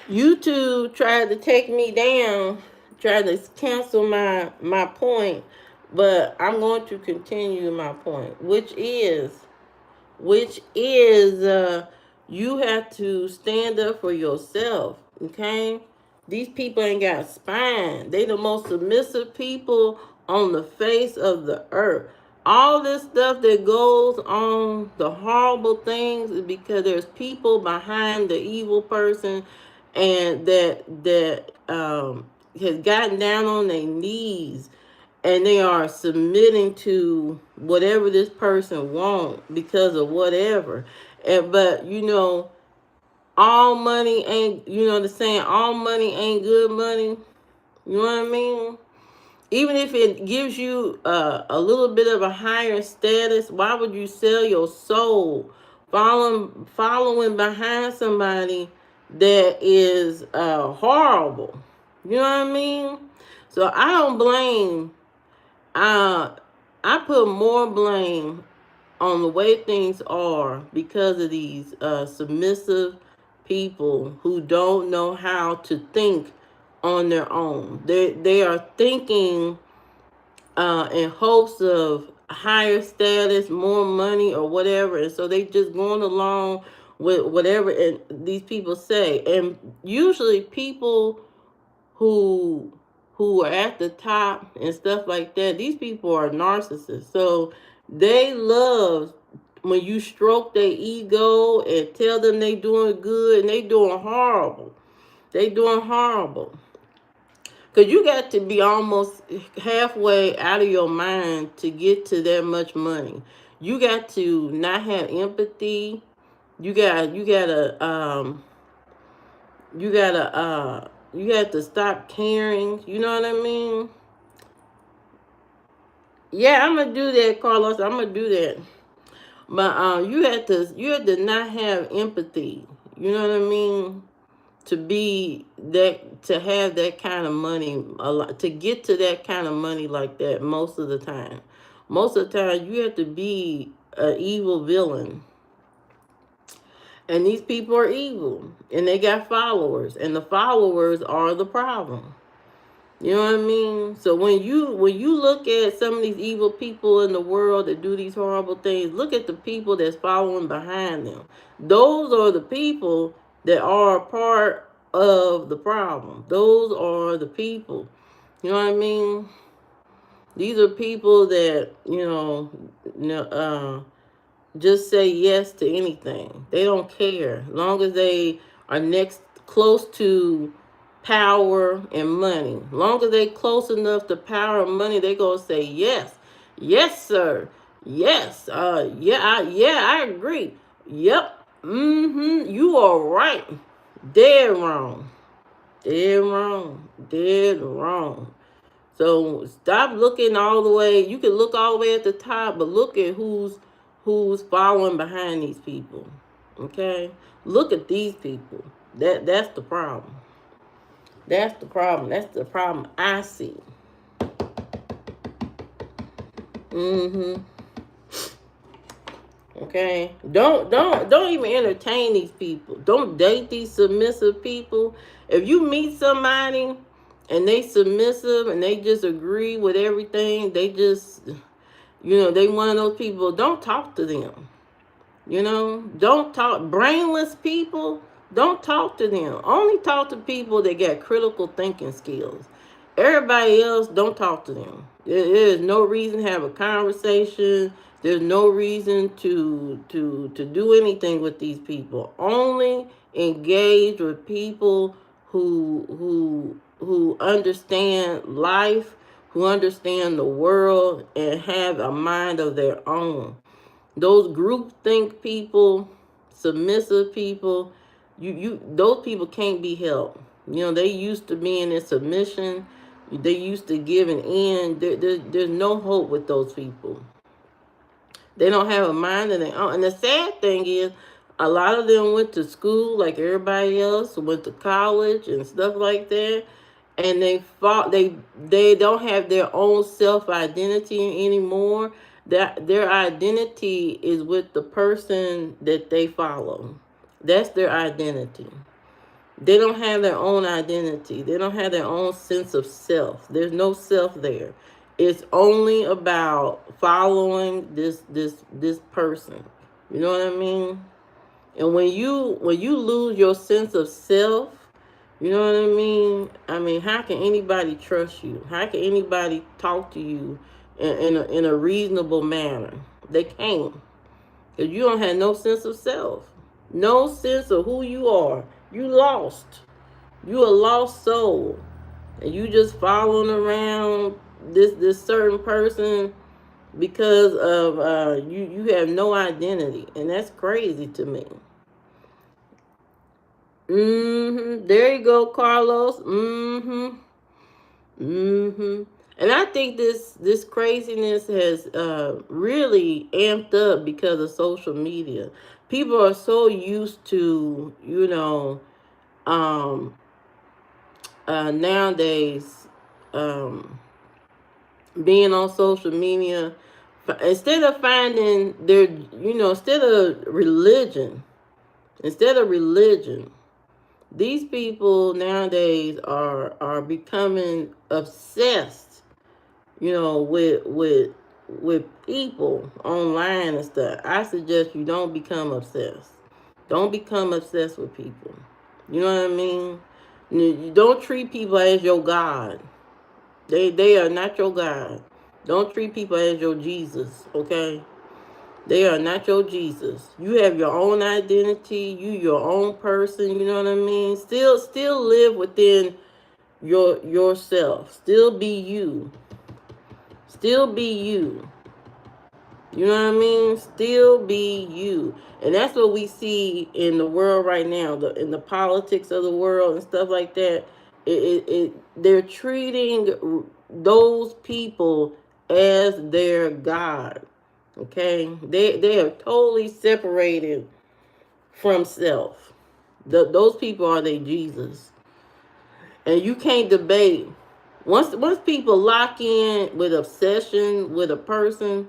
YouTube tried to take me down, tried to cancel my point, but I'm going to continue my point, which is you have to stand up for yourself. Okay, these people ain't got spine. They the most submissive people on the face of the earth. All this stuff that goes on, the horrible things, is because there's people behind the evil person, and that has gotten down on their knees, and they are submitting to whatever this person wants because of whatever. And but all money ain't, the saying, all money ain't good money. You know what I mean? Even if it gives you a little bit of a higher status, why would you sell your soul following behind somebody that is horrible? You know what I mean? So I don't blame. Uh, I put more blame on the way things are because of these submissive people who don't know how to think on their own. They are thinking in hopes of higher status, more money, or whatever, and so they just going along with whatever and these people say. And usually, people who who are at the top and stuff like that, these people are narcissists. So they love when you stroke their ego and tell them they doing good, and they doing horrible. They doing horrible. Because you got to be almost halfway out of your mind to get to that much money. You got to not have empathy. You have to stop caring. You know what I mean? Yeah, I'm gonna do that, Carlos. I'm gonna do that. But you have to not have empathy. You know what I mean? To have that kind of money, a lot, to get to that kind of money like that. Most of the time you have to be an evil villain, and these people are evil, and they got followers, and the followers are the problem. You know what I mean? So when you look at some of these evil people in the world that do these horrible things, look at the people that's following behind them. Those are the people that are a part of the problem. Those are the people. You know what I mean? These are people that just say yes to anything. They don't care, as long as they are next close to power and money. Long as they close enough to power and money, they gonna say yes, yes sir, yes, yeah, I agree. Yep, you are right. Dead wrong, dead wrong, dead wrong. So stop looking all the way. You can look all the way at the top, but look at who's following behind these people. Okay? Look at these people. That's the problem. That's the problem. That's the problem I see. Mm-hmm. Okay? Don't even entertain these people. Don't date these submissive people. If you meet somebody and they submissive and they just agree with everything, they one of those people, don't talk to them. Don't talk. Brainless people, don't talk to them. Only talk to people that got critical thinking skills. Everybody else, don't talk to them. There is no reason to have a conversation. There's no reason to do anything with these people. Only engage with people who understand life, who understand the world, and have a mind of their own. Those group think people, submissive people, those people can't be helped. They used to being in submission. They used to giving in. There's no hope with those people. They don't have a mind of their own. And the sad thing is, a lot of them went to school like everybody else, went to college and stuff like that, and they don't have their own self identity anymore. That their identity is with the person that they follow. That's their identity. They don't have their own identity. They don't have their own sense of self. There's no self there. It's only about following this person. You know what I mean? And when you lose your sense of self, you know what I mean? I mean, how can anybody trust you? How can anybody talk to you in a reasonable manner? They can't. Because you don't have no sense of self. No sense of who you are. You lost. You a lost soul. And you just following around this certain person because of you have no identity. And that's crazy to me. There you go, Carlos. And I think this craziness has really amped up because of social media. People are so used to, um, nowadays, being on social media. Instead of finding their, instead of religion, these people nowadays are becoming obsessed, with people online and stuff. I suggest you don't become obsessed. Don't become obsessed with people. You know what I mean? You don't treat people as your God. They are not your God. Don't treat people as your Jesus, okay? They are not your Jesus. You have your own identity. You your own person. You know what I mean. Still live within yourself. Still be you. Still be you. You know what I mean? Still be you. And that's what we see in the world right now, in the politics of the world and stuff like that. They're treating those people as their God. Okay? They are totally separated from self. Those people are their Jesus. And you can't debate. Once people lock in with obsession with a person,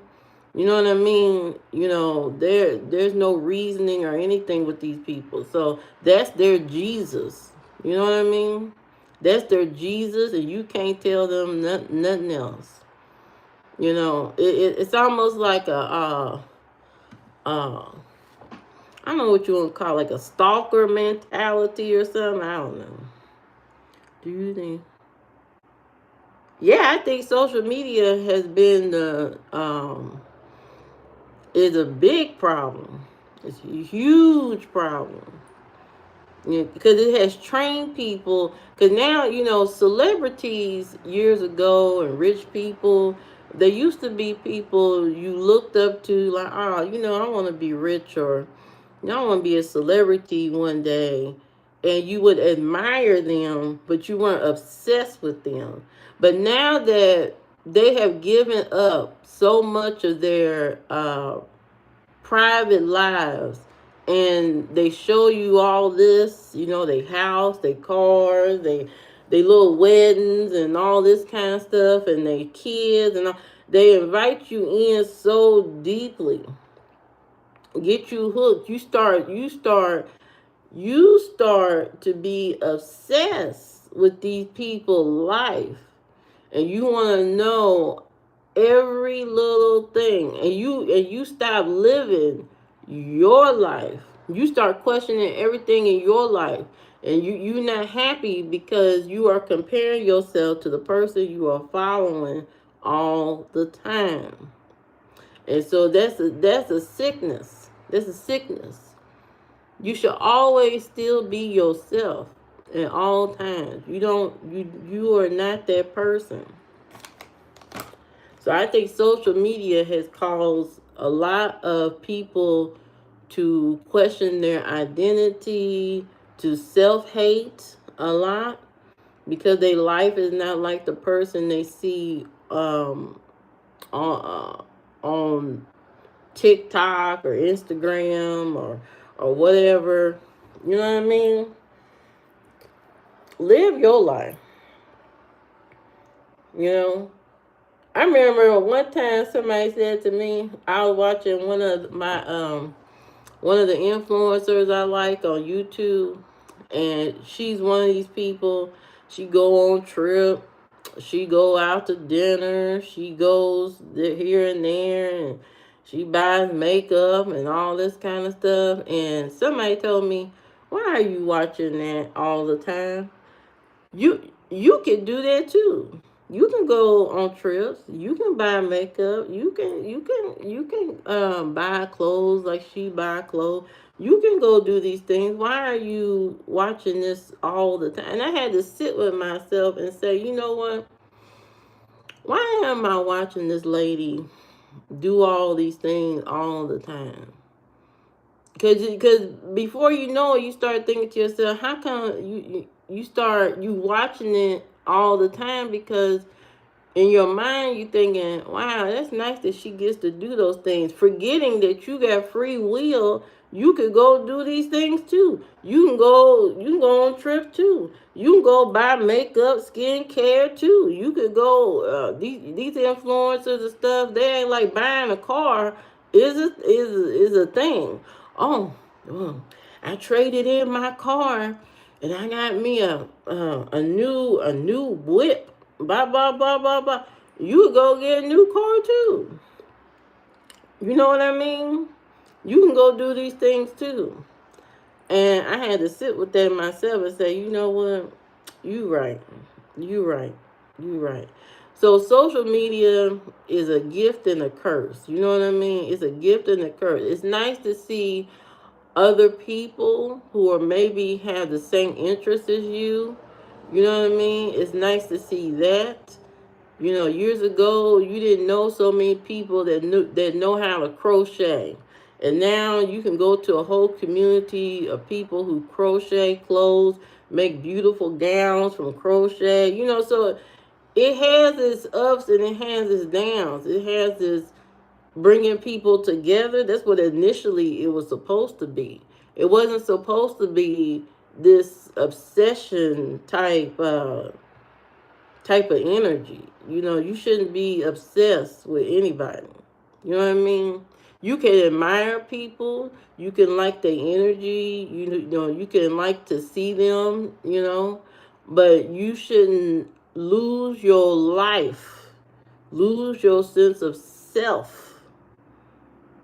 you know what I mean? There's no reasoning or anything with these people. So that's their Jesus. You know what I mean? That's their Jesus, and you can't tell them nothing else. It's almost like I don't know what you want to call it, like a stalker mentality or something. I don't know. Do you think? Yeah, I think social media has been is a big problem. It's a huge problem. Because it has trained people. Because now, celebrities years ago and rich people, there used to be people you looked up to, like, I want to be rich, or I want to be a celebrity one day. And you would admire them, but you weren't obsessed with them. But now that they have given up so much of their private lives, and they show you all this, they house, they cars, they little weddings and all this kind of stuff, and they kids and all, they invite you in so deeply, get you hooked. You start to be obsessed with these people's life, and you want to know every little thing, and you stop living your life. You start questioning everything in your life, and you're not happy because you are comparing yourself to the person you are following all the time. And so that's a sickness. That's a sickness. You should always still be yourself at all times. You are not that person. So I think social media has caused a lot of people to question their identity, to self-hate a lot, because their life is not like the person they see on TikTok or Instagram or whatever. You know what I mean? Live your life. I remember one time somebody said to me, I was watching one of the influencers I like on YouTube, And she's one of these people. She go on trip. She go out to dinner. She goes here and there, and she buys makeup and all this kind of stuff. And somebody told me, "Why are you watching that all the time? You can do that too. You can go on trips. You can buy makeup. You can buy clothes like she buy clothes. You can go do these things. Why are you watching this all the time?" And I had to sit with myself and say, you know what? Why am I watching this lady do all these things all the time? Because before you know it, you start thinking to yourself, how come you start you watching it all the time? Because in your mind you thinking, wow, that's nice that she gets to do those things, forgetting that you got free will. You could go do these things too. You can go on trip too. You can go buy makeup, skincare too. You could go these influencers and stuff. They ain't like buying a car is a thing. Oh, I traded in my car and I got me a new whip. Blah blah blah blah blah. You could go get a new car too. You know what I mean? You can go do these things too. And I had to sit with that myself and say, you know what? You right. You right. You right. So social media is a gift and a curse. You know what I mean? It's a gift and a curse. It's nice to see other people who are maybe have the same interests as you. You know what I mean? It's nice to see that. You know, years ago, you didn't know so many people that know how to crochet. And now you can go to a whole community of people who crochet clothes, make beautiful gowns from crochet. You know, so it has its ups and it has its downs. It has this bringing people together. That's what initially it was supposed to be. It wasn't supposed to be this obsession type of energy. You know, you shouldn't be obsessed with anybody. You know what I mean? You can admire people. You can like their energy. You know, you can like to see them. You know, but you shouldn't lose your life, lose your sense of self.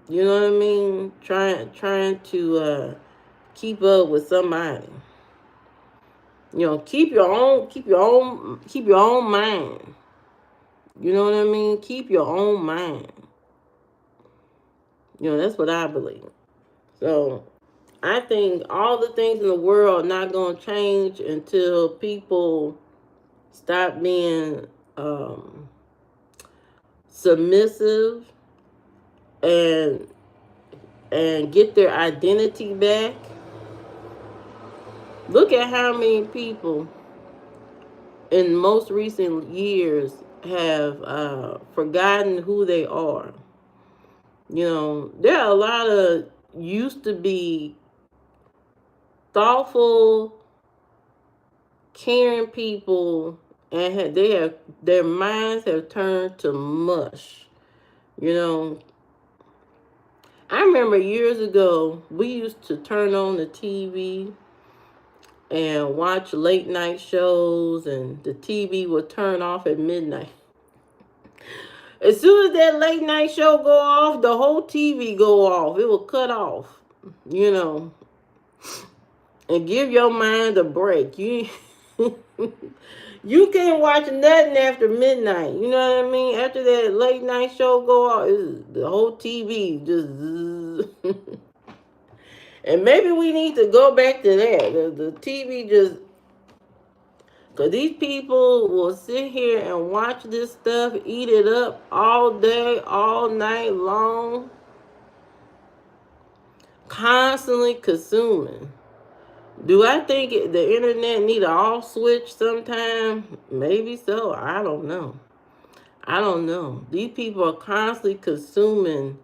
You know what I mean? Trying to keep up with somebody. You know, keep your own mind. You know what I mean? Keep your own mind. You know, that's what I believe. So I think all the things in the world are not going to change until people stop being submissive and get their identity back. Look at how many people in most recent years have forgotten who they are. You know, there are a lot of used to be thoughtful, caring people, and their minds have turned to mush. You know, I remember years ago we used to turn on the TV and watch late night shows, and the TV would turn off at midnight. As soon as that late night show go off, the whole TV go off. It will cut off. You know, and give your mind a break. You can't watch nothing after midnight. You know what I mean? After that late night show go off, the whole TV just. And maybe we need to go back to that. The TV just. Because these people will sit here and watch this stuff, eat it up all day, all night long, constantly consuming. Do I think the internet need an off switch sometime? Maybe so. I don't know. I don't know. These people are constantly consuming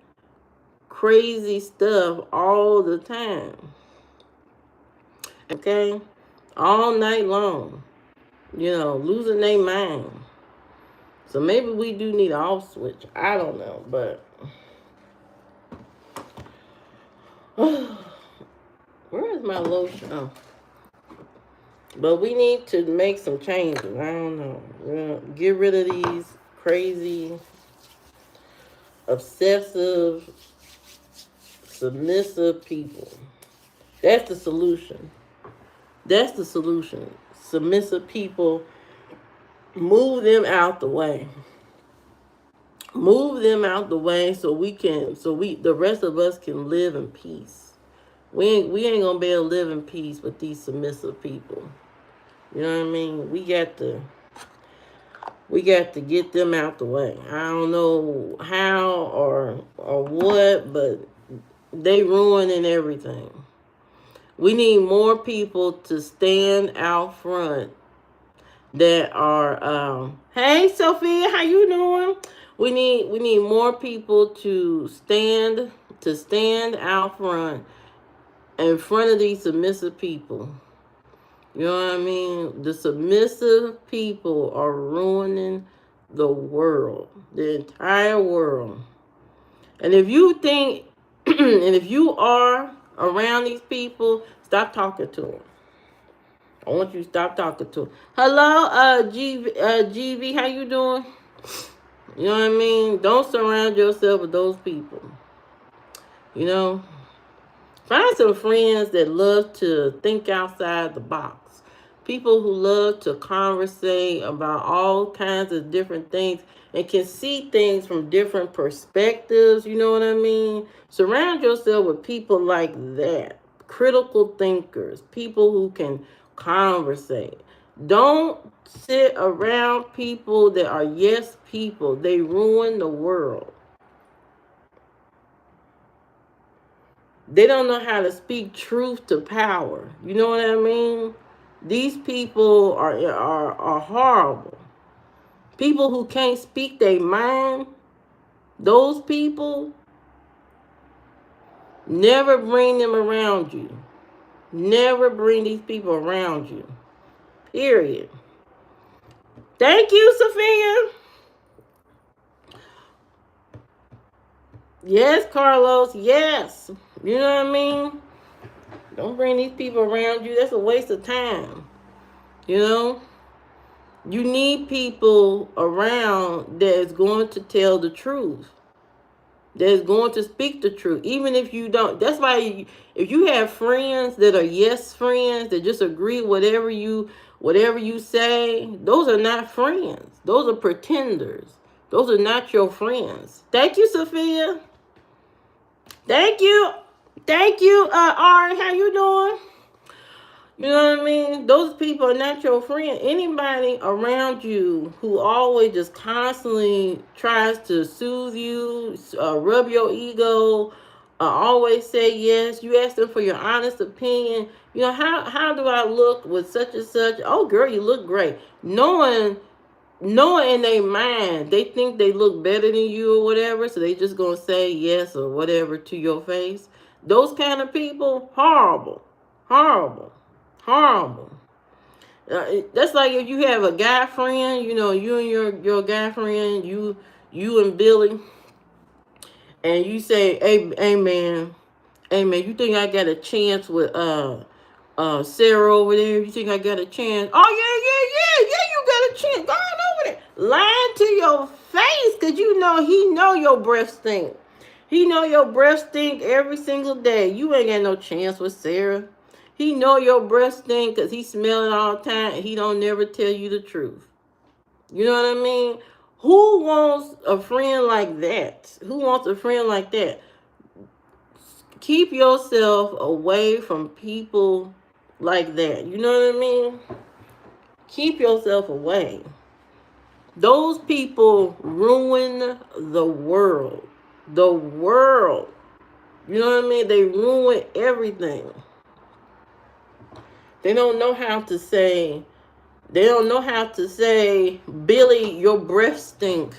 crazy stuff all the time. Okay? All night long. You know, losing their mind. So maybe we do need an off switch. I don't know, but where is my lotion? Oh. But we need to make some changes. I don't know. Get rid of these crazy, obsessive, submissive people. That's the solution. That's the solution. Submissive people, move them out the way. Move them out the way so the rest of us can live in peace. We ain't gonna be able to live in peace with these submissive people. You know what I mean? We got to get them out the way. I don't know how or what, but they ruining everything. We need more people to stand out front that are hey Sophia, how you doing? We need more people to stand out front in front of these submissive people. You know what I mean? The submissive people are ruining the world, the entire world. And if you think, and if you are around these people, stop talking to them. I want you to stop talking to them. Hello, GV, how you doing? You know what I mean? Don't surround yourself with those people. You know, find some friends that love to think outside the box. People who love to conversate about all kinds of different things and can see things from different perspectives. You know what I mean? Surround yourself with people like that. Critical thinkers. People who can conversate. Don't sit around people that are yes people. They ruin the world. They don't know how to speak truth to power. You know what I mean? These people are horrible. People who can't speak their mind, those people, never bring them around you. Never bring these people around you. Period. Thank you, Sophia. Yes, Carlos. Yes. You know what I mean? Don't bring these people around you. That's a waste of time. You know? You need people around that is going to tell the truth. That is going to speak the truth. Even if you don't. That's why if you have friends that are yes friends that just agree whatever you say, those are not friends. Those are pretenders. Those are not your friends. Thank you, Sophia. Thank you. Thank you, Ari. How you doing? You know what I mean? Those people are not your friend. Anybody around you who always just constantly tries to soothe you, rub your ego, always say yes. You ask them for your honest opinion. You know, how do I look with such and such? Oh, girl, you look great. Knowing in their mind, they think they look better than you or whatever, so they just gonna say yes or whatever to your face. Those kind of people, horrible, horrible, horrible. That's like if you have a guy friend, you know, you and your guy friend, you and Billy, and you say, hey man, you think I got a chance with Sarah over there? You think I got a chance? Oh yeah, you got a chance. Go on over there. Lying to your face, cause you know he know your breath stink. He know your breath stink every single day. You ain't got no chance with Sarah. He know your breath stink cause he smell it all the time and he don't never tell you the truth. You know what I mean? Who wants a friend like that? Who wants a friend like that? Keep yourself away from people like that. You know what I mean? Keep yourself away. Those people ruin the world. The world. You know what I mean? They ruin everything. They don't know how to say, Billy, your breath stink.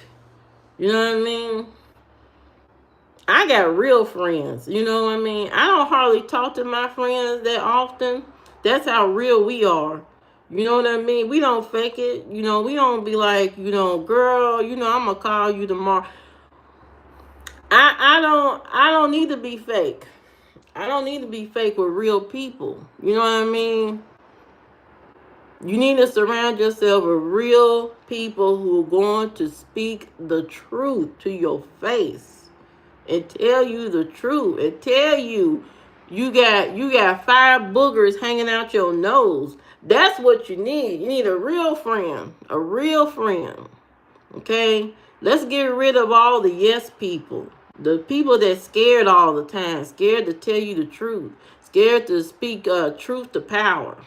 You know what I mean? I got real friends. You know what I mean? I don't hardly talk to my friends that often. That's how real we are. You know what I mean? We don't fake it. You know, we don't be like, girl, I'm gonna call you tomorrow. I don't need to be fake. I don't need to be fake with real people. You know what I mean? You need to surround yourself with real people who are going to speak the truth to your face and tell you the truth and tell you you got 5 boogers hanging out your nose. That's what you need. You need a real friend. A real friend. Okay? Let's get rid of all the yes people. The people that's scared all the time, scared to tell you the truth, scared to speak truth to power.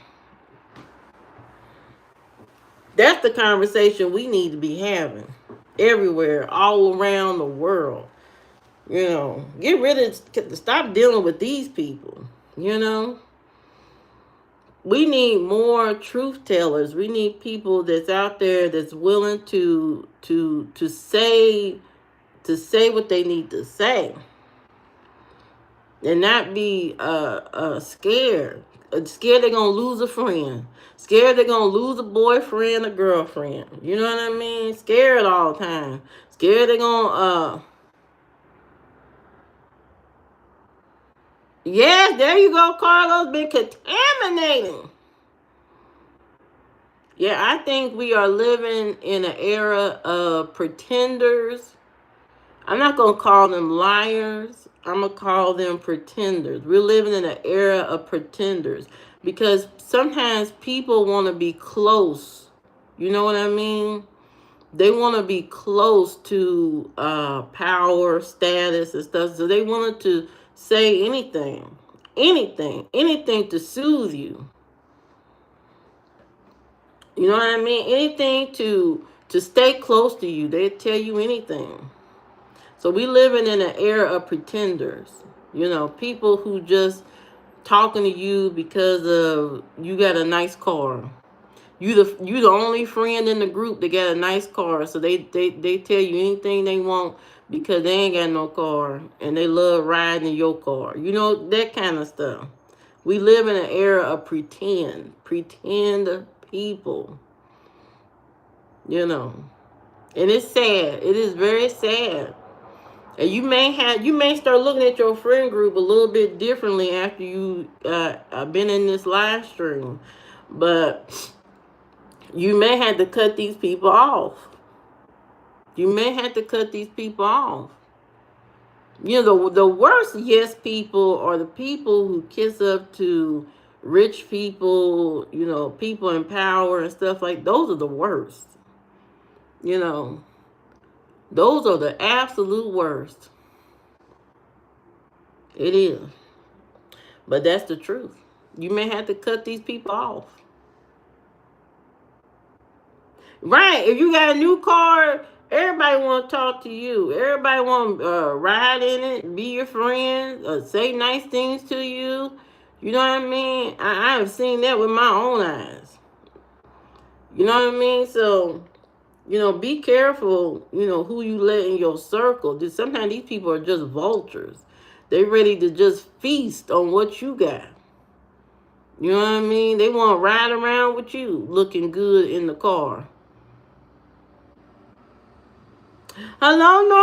That's the conversation we need to be having everywhere, all around the world. You know, get rid of, stop dealing with these people. You know, we need more truth tellers. We need people that's out there that's willing to say what they need to say, and not be scared. Scared they're gonna lose a friend. Scared they're gonna lose a boyfriend or girlfriend. You know what I mean? Scared all the time. Scared they're gonna yes, there you go, Carlos. Been contaminating. Yeah, I think we are living in an era of pretenders. I'm not going to call them liars. I'm going to call them pretenders. We're living in an era of pretenders because sometimes people want to be close. You know what I mean? They want to be close to power, status, and stuff. So they wanted to say anything to soothe you. You know what I mean? Anything to stay close to you. They tell you anything. So we living in an era of pretenders. You know, people who just talking to you because of you got a nice car. You the only friend in the group that got a nice car. So they tell you anything they want because they ain't got no car and they love riding in your car. You know, that kind of stuff. We live in an era of pretend people. You know, and it's sad. It is very sad. And you may start looking at your friend group a little bit differently after you been in this live stream, but you may have to cut these people off. You may have to cut these people off. You know, the worst yes people are the people who kiss up to rich people, you know, people in power and stuff like those are the worst. You know, those are the absolute worst. It is. But that's the truth. You may have to cut these people off. Right. If you got a new car, everybody want to talk to you. Everybody want to ride in it, be your friend, say nice things to you. You know what I mean? I have seen that with my own eyes. You know what I mean? So, you know, be careful, you know, who you let in your circle. Sometimes these people are just vultures. They ready to just feast on what you got. You know what I mean? They want to ride around with you looking good in the car. Hello, Norm.